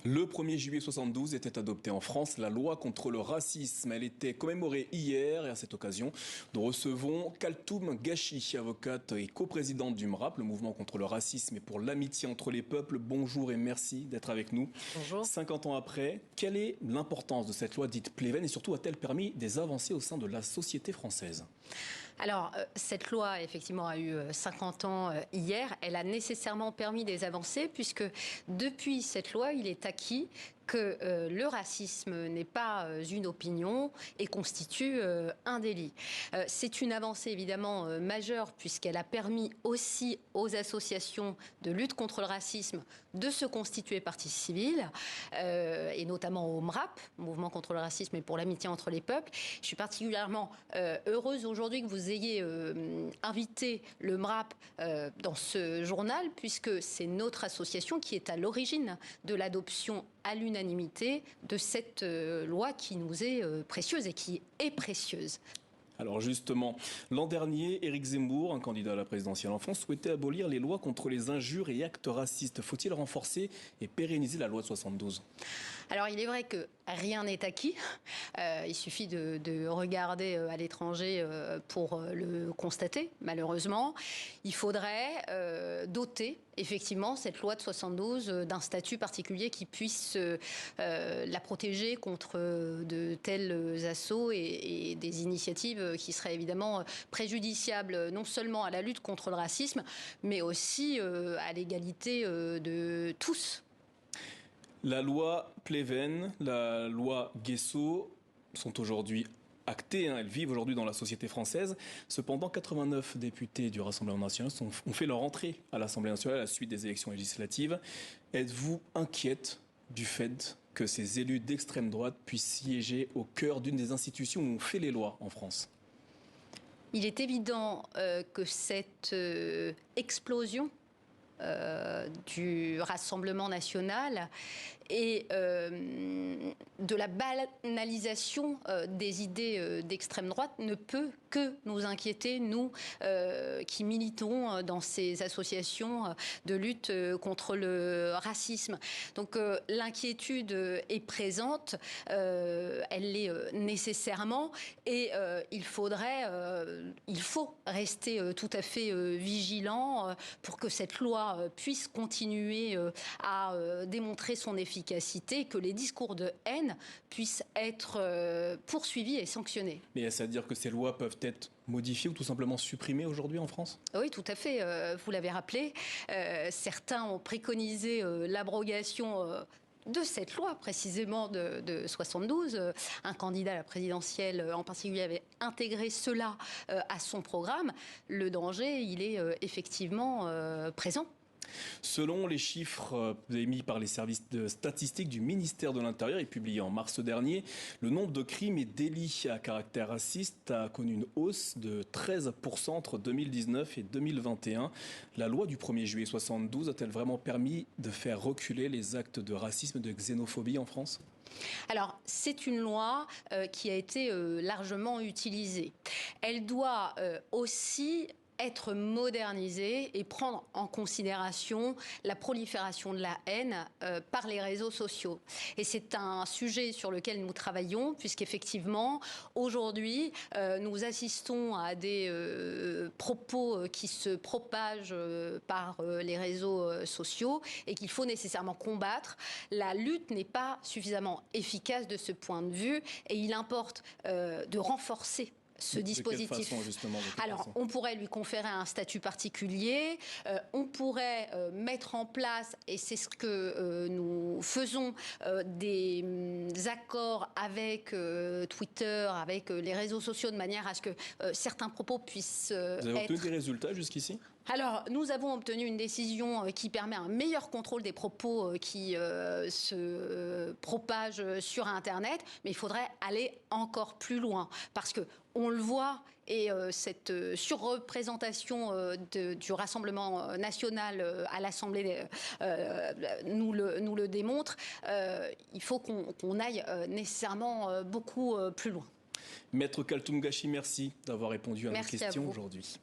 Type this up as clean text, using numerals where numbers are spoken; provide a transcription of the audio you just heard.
Le 1er juillet 72 était adoptée en France la loi contre le racisme. Elle était commémorée hier et à cette occasion, nous recevons Kaltoum Gachi, avocate et coprésidente du MRAP, le mouvement contre le racisme et pour l'amitié entre les peuples. Bonjour et merci d'être avec nous. Bonjour. 50 ans après, quelle est l'importance de cette loi dite Pleven et surtout a-t-elle permis des avancées au sein de la société française ? Alors, cette loi, effectivement, a eu 50 ans hier. Elle a nécessairement permis des avancées puisque depuis cette loi, il est acquis que le racisme n'est pas une opinion et constitue un délit. C'est une avancée évidemment majeure puisqu'elle a permis aussi aux associations de lutte contre le racisme de se constituer partie civile et notamment au MRAP, Mouvement contre le racisme et pour l'amitié entre les peuples. Je suis particulièrement heureuse aujourd'hui que vous ayez invité le MRAP dans ce journal puisque c'est notre association qui est à l'origine de l'adoption à l'unanimité de cette loi qui nous est précieuse et qui est précieuse. Alors justement, l'an dernier, Éric Zemmour, un candidat à la présidentielle en France, souhaitait abolir les lois contre les injures et actes racistes. Faut-il renforcer et pérenniser la loi de 72 ? Alors il est vrai que rien n'est acquis. Il suffit de regarder à l'étranger pour le constater, malheureusement. Il faudrait doter effectivement cette loi de 72 d'un statut particulier qui puisse la protéger contre de tels assauts et des initiatives qui seraient évidemment préjudiciables non seulement à la lutte contre le racisme, mais aussi à l'égalité de tous. La loi Pleven, la loi Guesso sont aujourd'hui actées, elles vivent aujourd'hui dans la société française. Cependant, 89 députés du Rassemblement national ont fait leur entrée à l'Assemblée nationale à la suite des élections législatives. Êtes-vous inquiète du fait que ces élus d'extrême droite puissent siéger au cœur d'une des institutions où on fait les lois en France ? Il est évident que cette explosion du Rassemblement national et de la banalisation des idées d'extrême droite ne peut que nous inquiéter, nous qui militons dans ces associations de lutte contre le racisme. Donc l'inquiétude est présente, elle l'est nécessairement et il faut rester tout à fait vigilant pour que cette loi puisse continuer à démontrer son efficacité et que les discours de haine puissent être poursuivis et sanctionnés. Mais est-ce à dire que ces lois peuvent être modifiées ou tout simplement supprimées aujourd'hui en France ? Oui, tout à fait. Vous l'avez rappelé. Certains ont préconisé l'abrogation de cette loi précisément de 72. Un candidat à la présidentielle en particulier avait intégré cela à son programme. Le danger, il est effectivement présent. Selon les chiffres émis par les services de statistiques du ministère de l'Intérieur et publiés en mars dernier, le nombre de crimes et délits à caractère raciste a connu une hausse de 13% entre 2019 et 2021. La loi du 1er juillet 72 a-t-elle vraiment permis de faire reculer les actes de racisme et de xénophobie en France ? Alors, c'est une loi qui a été largement utilisée. Elle doit aussi être modernisée et prendre en considération la prolifération de la haine par les réseaux sociaux. Et c'est un sujet sur lequel nous travaillons, puisqu'effectivement, aujourd'hui, nous assistons à des propos qui se propagent par les réseaux sociaux et qu'il faut nécessairement combattre. La lutte n'est pas suffisamment efficace de ce point de vue et il importe de renforcer ce dispositif. De quelle façon, justement, Alors, on pourrait lui conférer un statut particulier, on pourrait mettre en place, et c'est ce que nous faisons, des accords avec Twitter, avec les réseaux sociaux, de manière à ce que certains propos puissent Vous avez obtenu des résultats jusqu'ici ? Alors, nous avons obtenu une décision qui permet un meilleur contrôle des propos qui se propagent sur Internet, mais il faudrait aller encore plus loin, parce que on le voit, et cette surreprésentation du Rassemblement national à l'Assemblée nous le démontre, il faut qu'on aille nécessairement beaucoup plus loin. Maître Kaltoum Gachi, merci d'avoir répondu à nos questions aujourd'hui.